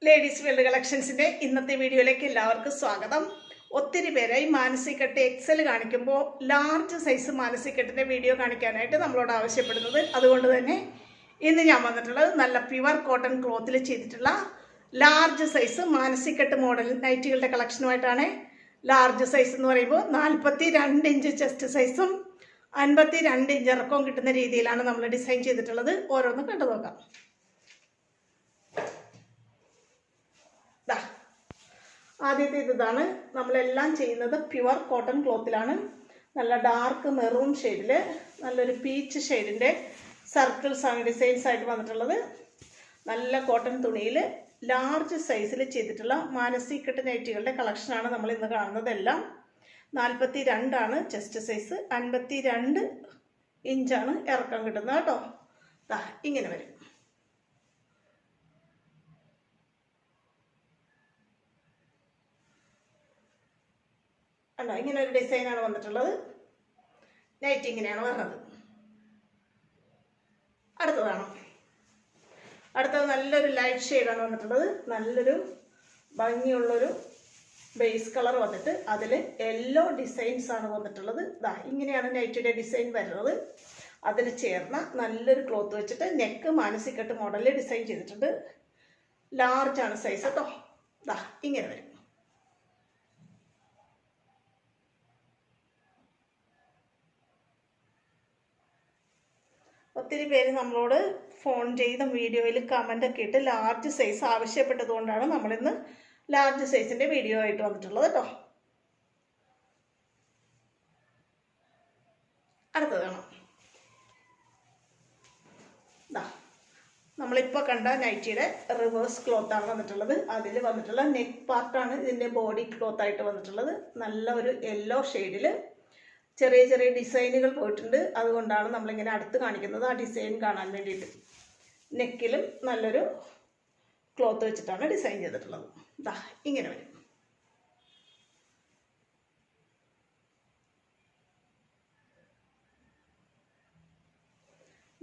Ladies world കളക്ഷൻസിൻ്റെ ഇന്നത്തെ വീഡിയോയിലേക്ക് എല്ലാവർക്കും സ്വാഗതം. ഒത്തിരി പേരായി മാനസികെട്ട് എക്സൽ കാണിക്കുമ്പോൾ ലാർജ് സൈസ് മാനസികെട്ടിൻ്റെ വീഡിയോ കാണിക്കാനായിട്ട് നമ്മളോട് ആവശ്യപ്പെടുന്നത്. അതുകൊണ്ട് തന്നെ ഇന്ന് ഞാൻ വന്നിട്ടുള്ളത് നല്ല പ്യുവർ കോട്ടൺ ക്ലോത്തിൽ ചെയ്തിട്ടുള്ള ലാർജ് സൈസ് മാനസികെട്ട് മോഡൽ നൈറ്റികളുടെ കളക്ഷനുമായിട്ടാണ്. ലാർജ് സൈസ് എന്ന് പറയുമ്പോൾ 42 ഇഞ്ച് ചെസ്റ്റ് സൈസും 52 ഇഞ്ച് ഇറക്കവും കിട്ടുന്ന രീതിയിലാണ് നമ്മൾ ഡിസൈൻ ചെയ്തിട്ടുള്ളത്. ഓരോന്നും കണ്ടു നോക്കാം. ആദ്യത്തെ ഇതാണ്. നമ്മളെല്ലാം ചെയ്യുന്നത് പ്യുവർ കോട്ടൺ ക്ലോത്തിലാണ്. നല്ല ഡാർക്ക് മെറൂൺ ഷെയ്ഡിൽ നല്ലൊരു പീച്ച് ഷെയ്ഡിൻ്റെ സർക്കിൾസ് ആണ് ഡിസൈൻസ് ആയിട്ട് വന്നിട്ടുള്ളത്. നല്ല കോട്ടൺ തുണിയിൽ ലാർജ് സൈസിൽ ചെയ്തിട്ടുള്ള മാനസികെട്ട് നൈറ്റികളുടെ കളക്ഷനാണ് നമ്മൾ ഇന്ന് കാണുന്നതെല്ലാം. 42 ചെസ്റ്റ് സൈസ്, 52 ഇഞ്ചാണ് ഇറക്കം കിട്ടുന്നത് കേട്ടോ. ഇങ്ങനെ വരും. അല്ല, ഇങ്ങനെ ഒരു ഡിസൈനാണ് വന്നിട്ടുള്ളത്. നൈറ്റ് ഇങ്ങനെയാണ് വരുന്നത്. അടുത്തത് നല്ലൊരു ലൈറ്റ് ഷെയ്ഡാണ് വന്നിട്ടുള്ളത്. നല്ലൊരു ഭംഗിയുള്ളൊരു ബേസ് കളർ വന്നിട്ട് അതിൽ യെല്ലോ ഡിസൈൻസ് ആണ് വന്നിട്ടുള്ളത്. ഇങ്ങനെയാണ് നൈറ്റിയുടെ ഡിസൈൻ വരുന്നത്. അതിന് ചേർന്ന നല്ലൊരു ക്ലോത്ത് വെച്ചിട്ട് നെക്ക് മാനസികെട്ട് മോഡലിൽ ഡിസൈൻ ചെയ്തിട്ടുണ്ട്. ലാർജാണ് സൈസ് കേട്ടോ. ഇങ്ങനെ വരും. ഒത്തിരി പേര് നമ്മളോട് ഫോൺ ചെയ്ത വീഡിയോയിൽ കമൻ്റൊക്കെ ഇട്ട് ലാർജ് സൈസ് ആവശ്യപ്പെട്ടതുകൊണ്ടാണ് നമ്മളിന്ന് ലാർജ് സൈസിൻ്റെ വീഡിയോ ആയിട്ട് വന്നിട്ടുള്ളത് കേട്ടോ. അടുത്തത് കാണാം. നമ്മളിപ്പോൾ കണ്ട നൈറ്റിയുടെ റിവേഴ്സ് ക്ലോത്താണ് വന്നിട്ടുള്ളത്. അതിൽ വന്നിട്ടുള്ള നെക്ക് പാർട്ടാണ് ഇതിൻ്റെ ബോഡി ക്ലോത്തായിട്ട് വന്നിട്ടുള്ളത്. നല്ല ഒരു യെല്ലോ ഷെയ്ഡിൽ ചെറിയ ചെറിയ ഡിസൈനുകൾ പോയിട്ടുണ്ട്. അതുകൊണ്ടാണ് നമ്മളിങ്ങനെ അടുത്ത് കാണിക്കുന്നത്, ആ ഡിസൈൻ കാണാൻ വേണ്ടിയിട്ട്. നെക്കിലും നല്ലൊരു ക്ലോത്ത് വെച്ചിട്ടാണ് ഡിസൈൻ ചെയ്തിട്ടുള്ളത്. ഇങ്ങനെ വരും.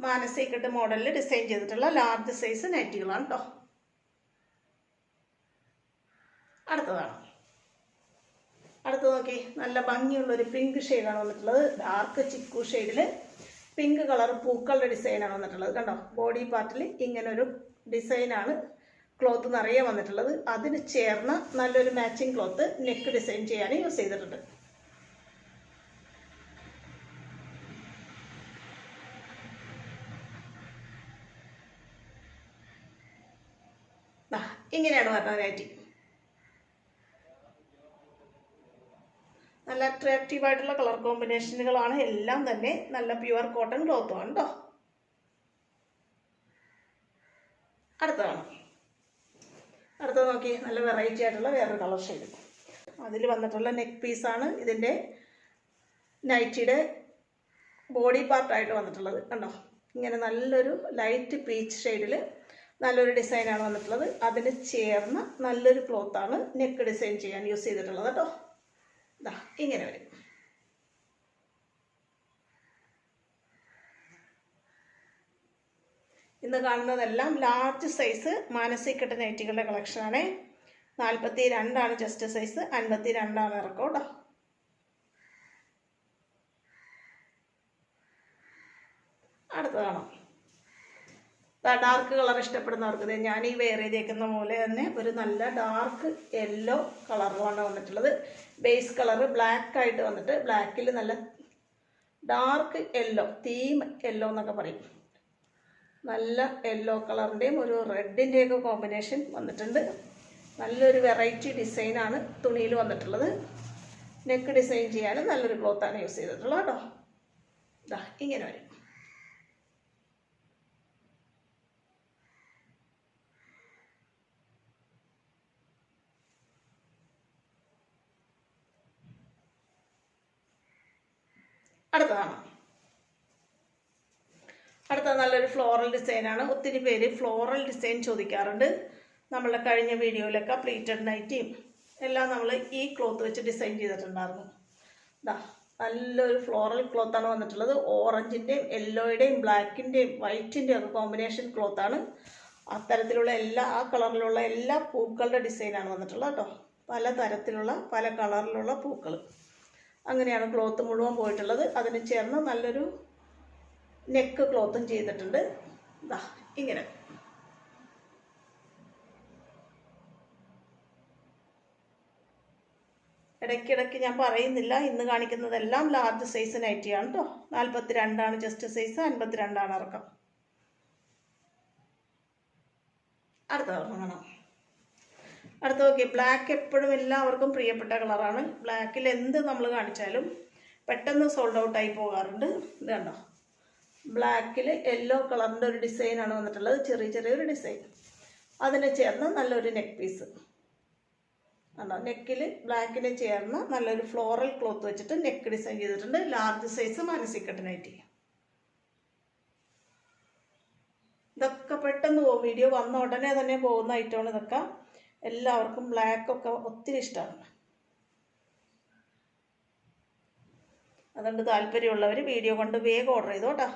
മാനസികെട്ട് മോഡലിൽ ഡിസൈൻ ചെയ്തിട്ടുള്ള ലാർജ് സൈസ് നൈറ്റികളാണ് കേട്ടോ. അടുത്ത് നോക്കി. നല്ല ഭംഗിയുള്ളൊരു പിങ്ക് ഷെയ്ഡാണ് വന്നിട്ടുള്ളത്. ഡാർക്ക് ചിക്കു ഷെയ്ഡിൽ പിങ്ക് കളർ പൂക്കളുടെ ഡിസൈനാണ് വന്നിട്ടുള്ളത്. കണ്ടോ, ബോഡി പാർട്ടിൽ ഇങ്ങനൊരു ഡിസൈനാണ് ക്ലോത്ത് നിറയെ വന്നിട്ടുള്ളത്. അതിന് ചേർന്ന നല്ലൊരു മാച്ചിങ് ക്ലോത്ത് നെക്ക് ഡിസൈൻ ചെയ്യാൻ യൂസ് ചെയ്തിട്ടുണ്ട്. ഇങ്ങനെയാണ് വരുന്നത് നൈറ്റി. നല്ല അട്രാക്റ്റീവ് ആയിട്ടുള്ള കളർ കോമ്പിനേഷനുകളാണ് എല്ലാം തന്നെ. നല്ല പ്യുവർ കോട്ടൺ ക്ലോത്തുമാണ് കേട്ടോ. അടുത്തത് നോക്കി. നല്ല വെറൈറ്റി ആയിട്ടുള്ള വേറൊരു കളർ ഷെയ്ഡ്. അതിൽ വന്നിട്ടുള്ള നെക്ക് പീസാണ് ഇതിൻ്റെ നൈറ്റിയുടെ ബോഡി പാർട്ടായിട്ട് വന്നിട്ടുള്ളത്. കണ്ടോ, ഇങ്ങനെ നല്ലൊരു ലൈറ്റ് പീച്ച് ഷെയ്ഡിൽ നല്ലൊരു ഡിസൈനാണ് വന്നിട്ടുള്ളത്. അതിന് ചേർന്ന നല്ലൊരു ക്ലോത്താണ് നെക്ക് ഡിസൈൻ ചെയ്യാൻ യൂസ് ചെയ്തിട്ടുള്ളത് കേട്ടോ. ഇങ്ങനെ വരും. ഇന്ന് കാണുന്നതെല്ലാം ലാർജ് സൈസ് മാനസികെട്ട് നൈറ്റികളുടെ കളക്ഷനാണ്. 42 ചെസ്റ്റ് സൈസ്, 52 ഇറക്കം കേട്ടോ. അടുത്തത് കാണാം. ഡാർക്ക് കളർ ഇഷ്ടപ്പെടുന്നവർക്ക് ഞാൻ ഈ വെയർ ചെയ്തേക്കുന്ന പോലെ തന്നെ ഒരു നല്ല ഡാർക്ക് യെല്ലോ കളറിലാണ് വന്നിട്ടുള്ളത്. ബേസ് കളർ ബ്ലാക്ക് ആയിട്ട് വന്നിട്ട് ബ്ലാക്കിൽ നല്ല ഡാർക്ക് യെല്ലോ, തീം യെല്ലോ എന്നൊക്കെ പറയും. നല്ല യെല്ലോ കളറിൻ്റെയും ഒരു റെഡിൻ്റെയൊക്കെ കോമ്പിനേഷൻ വന്നിട്ടുണ്ട്. നല്ലൊരു വെറൈറ്റി ഡിസൈനാണ് തുണിയിൽ വന്നിട്ടുള്ളത്. നെക്ക് ഡിസൈൻ ചെയ്യാനും നല്ലൊരു ക്ലോത്താണ് യൂസ് ചെയ്തിട്ടുള്ളത് കേട്ടോ. ഇങ്ങനെ വരും. അടുത്തത് നല്ലൊരു ഫ്ലോറൽ ഡിസൈനാണ്. ഒത്തിരി പേര് ഫ്ലോറൽ ഡിസൈൻ ചോദിക്കാറുണ്ട്. നമ്മളുടെ കഴിഞ്ഞ വീഡിയോയിലൊക്കെ പ്ലീറ്റഡ് നൈറ്റിയും എല്ലാം നമ്മൾ ഈ ക്ലോത്ത് വെച്ച് ഡിസൈൻ ചെയ്തിട്ടുണ്ടായിരുന്നു. നല്ലൊരു ഫ്ലോറൽ ക്ലോത്താണ് വന്നിട്ടുള്ളത്. ഓറഞ്ചിൻ്റെയും യെല്ലോയുടെയും ബ്ലാക്കിൻ്റെയും വൈറ്റിൻ്റെയും ഒക്കെ കോമ്പിനേഷൻ ക്ലോത്താണ്. അത്തരത്തിലുള്ള ആ കളറിലുള്ള എല്ലാ പൂക്കളുടെ ഡിസൈനാണ് വന്നിട്ടുള്ളത് കേട്ടോ. പല തരത്തിലുള്ള പല കളറിലുള്ള പൂക്കൾ. അങ്ങനെയാണ് ക്ലോത്ത് മുഴുവൻ പോയിട്ടുള്ളത്. അതിന് ചേർന്ന് നല്ലൊരു നെക്ക് ക്ലോത്തും ചെയ്തിട്ടുണ്ട്. ഇതാ ഇങ്ങനെ. ഇടയ്ക്കിടയ്ക്ക് ഞാൻ പറയുന്നില്ല, ഇന്ന് കാണിക്കുന്നതെല്ലാം ലാർജ് സൈസ് നൈറ്റിയാണ് കേട്ടോ. 42 ചെസ്റ്റ് സൈസ്, 52 ഇറക്കം. അടുത്ത കാണാം. അടുത്ത നോക്കി, ബ്ലാക്ക് എപ്പോഴും എല്ലാവർക്കും പ്രിയപ്പെട്ട കളറാണ്. ബ്ലാക്കിൽ എന്ത് നമ്മൾ കാണിച്ചാലും പെട്ടെന്ന് സോൾഡ് ഔട്ട് ആയി പോകാറുണ്ട്. ഇത് കണ്ടോ, ബ്ലാക്കിൽ യെല്ലോ കളറിൻ്റെ ഒരു ഡിസൈനാണ് വന്നിട്ടുള്ളത്. ചെറിയൊരു ഡിസൈൻ. അതിന് ചേർന്ന് നല്ലൊരു നെക്ക് പീസ് കണ്ടോ. നെക്കിൽ ബ്ലാക്കിന് ചേർന്ന് നല്ലൊരു ഫ്ലോറൽ ക്ലോത്ത് വെച്ചിട്ട് നെക്ക് ഡിസൈൻ ചെയ്തിട്ടുണ്ട്. ലാർജ് സൈസ് മാനസിക്കട്ട് നൈറ്റി. ഇതൊക്കെ പെട്ടെന്ന് പോകും. വീഡിയോ വന്ന ഉടനെ തന്നെ പോകുന്ന ഐറ്റമാണ് ഇതൊക്കെ. എല്ലാവർക്കും ബ്ലാക്കൊക്കെ ഒത്തിരി ഇഷ്ടമാണ്. അതുകൊണ്ട് താല്പര്യമുള്ളവർ വീഡിയോ കൊണ്ട് വേഗം ഓർഡർ ചെയ്തോ കേട്ടോ.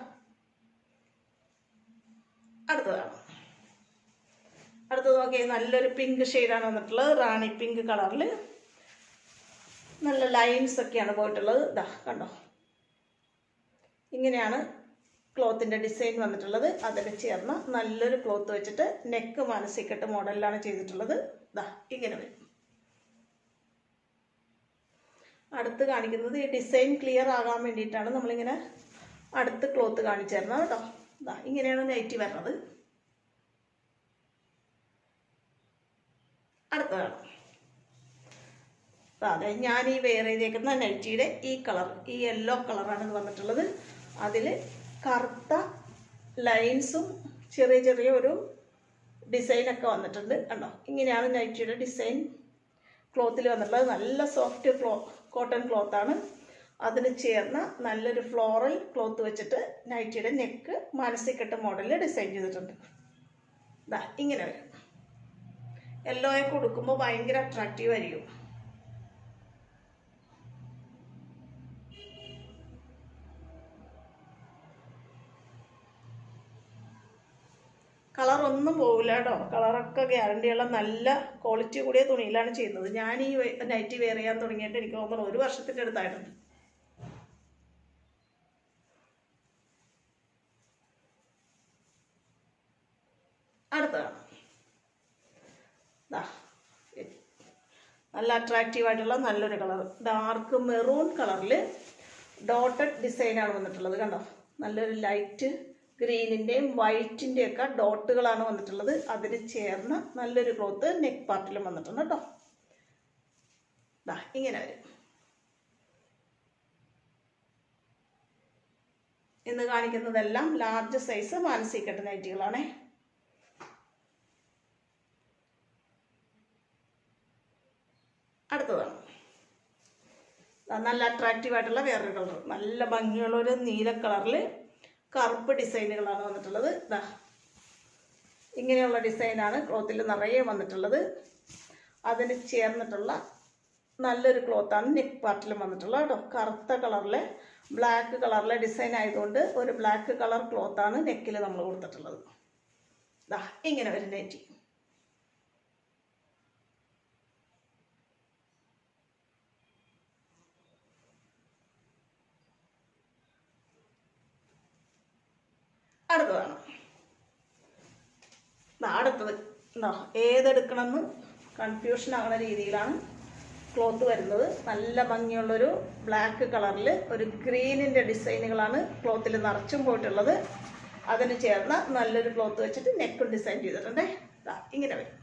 അടുത്തത് നോക്കിയാൽ നല്ലൊരു പിങ്ക് ഷെയ്ഡാണ് വന്നിട്ടുള്ളത്. റാണി പിങ്ക് കളറിൽ നല്ല ലൈൻസ് ഒക്കെയാണ് പോയിട്ടുള്ളത്. ഇതാ കണ്ടോ, ഇങ്ങനെയാണ് ക്ലോത്തിൻ്റെ ഡിസൈൻ വന്നിട്ടുള്ളത്. അതിന് ചേർന്ന് നല്ലൊരു ക്ലോത്ത് വെച്ചിട്ട് നെക്ക് മാനസിക്കട്ട് മോഡലിലാണ് ചെയ്തിട്ടുള്ളത്. ഇതാ ഇങ്ങനെ വരും. അടുത്ത് കാണിക്കുന്നത് ഈ ഡിസൈൻ ക്ലിയർ ആകാൻ വേണ്ടിയിട്ടാണ് നമ്മളിങ്ങനെ അടുത്ത് ക്ലോത്ത് കാണിച്ചു തരുന്നത് കേട്ടോ. ഇതാ ഇങ്ങനെയാണ് നൈറ്റി വരുന്നത്. അടുത്തതാണ് അതെ, ഞാൻ ഈ വെയർ ചെയ്തേക്കുന്ന നൈറ്റിയുടെ ഈ കളർ, ഈ യെല്ലോ കളറാണ് വന്നിട്ടുള്ളത്. അതിൽ കറുത്ത ലൈൻസും ചെറിയ ഒരു ഡിസൈനൊക്കെ വന്നിട്ടുണ്ട് കണ്ടോ. ഇങ്ങനെയാണ് നൈറ്റിയുടെ ഡിസൈൻ ക്ലോത്തിൽ വന്നിട്ടുള്ളത്. നല്ല സോഫ്റ്റ് കോട്ടൺ ക്ലോത്താണ്. അതിന് ചേർന്ന നല്ലൊരു ഫ്ലോറൽ ക്ലോത്ത് വെച്ചിട്ട് നൈറ്റിയുടെ നെക്ക് മാനസിക്കട്ട് മോഡലിൽ ഡിസൈൻ ചെയ്തിട്ടുണ്ട്. ഇതാ ഇങ്ങനെ വരും. യെല്ലോയൊക്കെ കൊടുക്കുമ്പോൾ ഭയങ്കര അട്രാക്റ്റീവ് ആയിരിക്കും. കളറൊന്നും പോകില്ല കേട്ടോ. കളറൊക്കെ ഗ്യാരണ്ടിയുള്ള നല്ല ക്വാളിറ്റി കൂടിയ തുണിയിലാണ് ചെയ്യുന്നത്. ഞാൻ ഈ നൈറ്റി വെയർ ചെയ്യാൻ തുടങ്ങിയിട്ട് എനിക്ക് തോന്നുന്നു 1 വർഷത്തിൻ്റെ അടുത്തായിട്ടുണ്ട്. അടുത്തതാണ് നല്ല അട്രാക്റ്റീവായിട്ടുള്ള നല്ലൊരു കളർ. ഡാർക്ക് മെറൂൺ കളറിൽ ഡോട്ടഡ് ഡിസൈനാണ് വന്നിട്ടുള്ളത് കണ്ടോ. നല്ലൊരു ലൈറ്റ് ഗ്രീനിൻ്റെയും വൈറ്റിൻ്റെയും ഒക്കെ ഡോട്ടുകളാണ് വന്നിട്ടുള്ളത്. അതിന് ചേർന്ന് നല്ലൊരു ക്ലോത്ത് നെക്ക് പാർട്ടിലും വന്നിട്ടുണ്ട് കേട്ടോ. ഇങ്ങനെ വരും. ഇന്ന് കാണിക്കുന്നതെല്ലാം ലാർജ് സൈസ് മാനസിക്കട്ട് നൈറ്റികളാണേ. അടുത്തതാണ് നല്ല അട്രാക്റ്റീവായിട്ടുള്ള വേറൊരു കളർ. നല്ല ഭംഗിയുള്ളൊരു നീല കളറിൽ കറുപ്പ് ഡിസൈനുകളാണ് വന്നിട്ടുള്ളത്. ഇങ്ങനെയുള്ള ഡിസൈനാണ് ക്ലോത്തിൽ നിറയെ വന്നിട്ടുള്ളത്. അതിന് ചേർന്നിട്ടുള്ള നല്ലൊരു ക്ലോത്താണ് നെക്ക് പാർട്ടിലും വന്നിട്ടുള്ളത് കേട്ടോ. കറുത്ത കളറിലെ ബ്ലാക്ക് കളറിലെ ഡിസൈൻ ആയതുകൊണ്ട് ഒരു ബ്ലാക്ക് കളർ ക്ലോത്താണ് നെക്കിൽ നമ്മൾ കൊടുത്തിട്ടുള്ളത്. ഇങ്ങനെ ഒരു നൈറ്റി. അടുത്തത് ഏതെടുക്കണമെന്ന് കൺഫ്യൂഷൻ ആകുന്ന രീതിയിലാണ് ക്ലോത്ത് വരുന്നത്. നല്ല ഭംഗിയുള്ളൊരു ബ്ലാക്ക് കളറിൽ ഒരു ഗ്രീനിൻ്റെ ഡിസൈനുകളാണ് ക്ലോത്തിൽ നിറച്ചും പോയിട്ടുള്ളത്. അതിന് ചേർന്ന നല്ലൊരു ക്ലോത്ത് വെച്ചിട്ട് നെക്കും ഡിസൈൻ ചെയ്തിട്ടുണ്ട്. ഇങ്ങനെ വരും.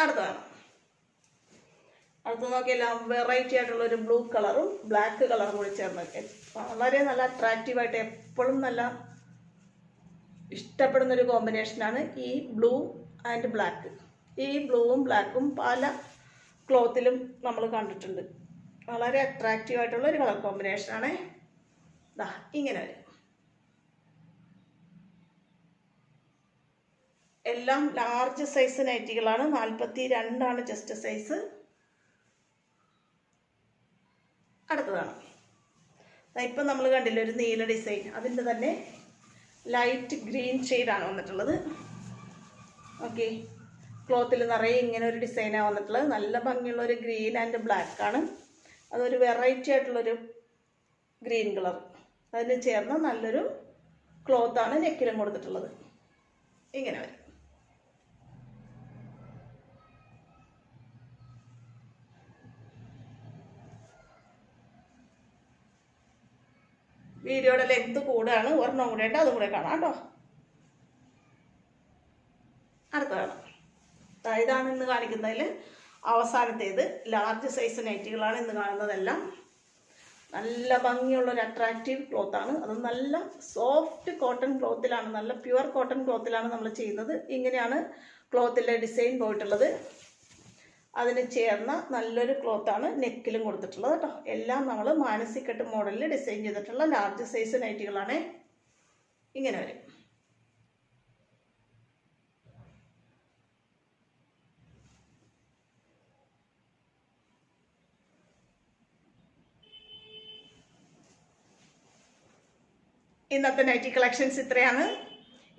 അടുത്തത് നോക്കിയെല്ലാം വെറൈറ്റി ആയിട്ടുള്ളൊരു ബ്ലൂ കളറും ബ്ലാക്ക് കളറും കൂടി ചേർന്ന് വളരെ നല്ല അട്രാക്റ്റീവായിട്ട് എപ്പോഴും നല്ല ഇഷ്ടപ്പെടുന്നൊരു കോമ്പിനേഷനാണ് ഈ ബ്ലൂ ആൻഡ് ബ്ലാക്ക്. ഈ ബ്ലൂവും ബ്ലാക്കും പല ക്ലോത്തിലും നമ്മൾ കണ്ടിട്ടുണ്ട്. വളരെ അട്രാക്റ്റീവായിട്ടുള്ളൊരു കളർ കോമ്പിനേഷനാണ്. ഇങ്ങനെ വരും. എല്ലാം ലാർജ് സൈസ് നൈറ്റികളാണ്. 42 chest size. അടുത്തതാണ് ഇപ്പം നമ്മൾ കണ്ടില്ല ഒരു നീല ഡിസൈൻ, അതിൻ്റെ തന്നെ ലൈറ്റ് ഗ്രീൻ ഷെയ്ഡാണ് വന്നിട്ടുള്ളത്. ഓക്കെ, ക്ലോത്തിൽ നിറയെ ഇങ്ങനെ ഒരു ഡിസൈനാണ് വന്നിട്ടുള്ളത്. നല്ല ഭംഗിയുള്ള ഒരു ഗ്രീൻ ആൻഡ് ബ്ലാക്ക് ആണ്. അതൊരു വെറൈറ്റി ആയിട്ടുള്ളൊരു ഗ്രീൻ കളർ, അതിന് ചേർന്ന നല്ലൊരു ക്ലോത്താണ് നെക്കിലും കൊടുത്തിട്ടുള്ളത്. ഇങ്ങനെ വരും. വീഡിയോയുടെ ലെങ്ത് കൂടാണ്, ഒരെണ്ണം കൂടെ ഉണ്ട്, അതും കൂടെ കാണാം കേട്ടോ. അടുത്തതാണ് ഇതാണ് ഇന്ന് കാണിക്കുന്നതിൽ അവസാനത്തേത്. ലാർജ് സൈസ് നൈറ്റികളാണ് ഇന്ന് കാണുന്നതെല്ലാം. നല്ല ഭംഗിയുള്ളൊരു അട്രാക്റ്റീവ് ക്ലോത്താണ്. അത് നല്ല സോഫ്റ്റ് കോട്ടൺ ക്ലോത്തിലാണ്, നല്ല പ്യുവർ കോട്ടൺ ക്ലോത്തിലാണ് നമ്മൾ ചെയ്യുന്നത്. ഇങ്ങനെയാണ് ക്ലോത്തിലെ ഡിസൈൻ പോയിട്ടുള്ളത്. അതിന് ചേർന്ന നല്ലൊരു ക്ലോത്താണ് നെക്കിലും കൊടുത്തിട്ടുള്ളത് കേട്ടോ. എല്ലാം നമ്മൾ മാനസിക്കട്ട് മോഡലിൽ ഡിസൈൻ ചെയ്തിട്ടുള്ള ലാർജ് സൈസ് നൈറ്റികളാണ്. ഇങ്ങനെ വരും. ഇന്നത്തെ നൈറ്റി കളക്ഷൻസ് ഇത്രയാണ്.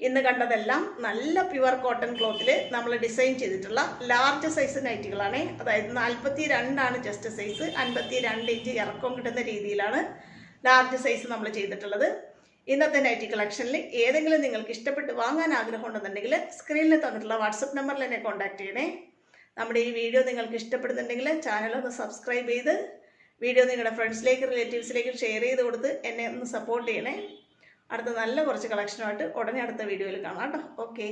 ഇന്ന് കണ്ടതെല്ലാം നല്ല പ്യുവർ കോട്ടൺ ക്ലോത്തിൽ നമ്മൾ ഡിസൈൻ ചെയ്തിട്ടുള്ള ലാർജ് സൈസ് നൈറ്റികളാണ്. അതായത് 42 ചെസ്റ്റ് സൈസ്, 52 ഇഞ്ച് ഇറക്കം കിട്ടുന്ന രീതിയിലാണ് ലാർജ് സൈസ് നമ്മൾ ചെയ്തിട്ടുള്ളത്. ഇന്നത്തെ നൈറ്റി കളക്ഷനിൽ ഏതെങ്കിലും നിങ്ങൾക്ക് ഇഷ്ടപ്പെട്ട് വാങ്ങാൻ ആഗ്രഹം ഉണ്ടെന്നുണ്ടെങ്കിൽ സ്ക്രീനിൽ തന്നിട്ടുള്ള വാട്സപ്പ് നമ്പറിൽ എന്നെ കോൺടാക്ട് ചെയ്യണേ. നമ്മുടെ ഈ വീഡിയോ നിങ്ങൾക്ക് ഇഷ്ടപ്പെടുന്നുണ്ടെങ്കിൽ ചാനലൊന്ന് സബ്സ്ക്രൈബ് ചെയ്ത് വീഡിയോ നിങ്ങളുടെ ഫ്രണ്ട്സിലേക്ക് റിലേറ്റീവ്സിലേക്ക് ഷെയർ ചെയ്ത് കൊടുത്ത് എന്നെ ഒന്ന് സപ്പോർട്ട് ചെയ്യണേ. അടുത്ത നല്ല കുറച്ച് കളക്ഷനുമായിട്ട് ഉടനെ അടുത്ത വീഡിയോയിൽ കാണാം കേട്ടോ. ഓക്കെ.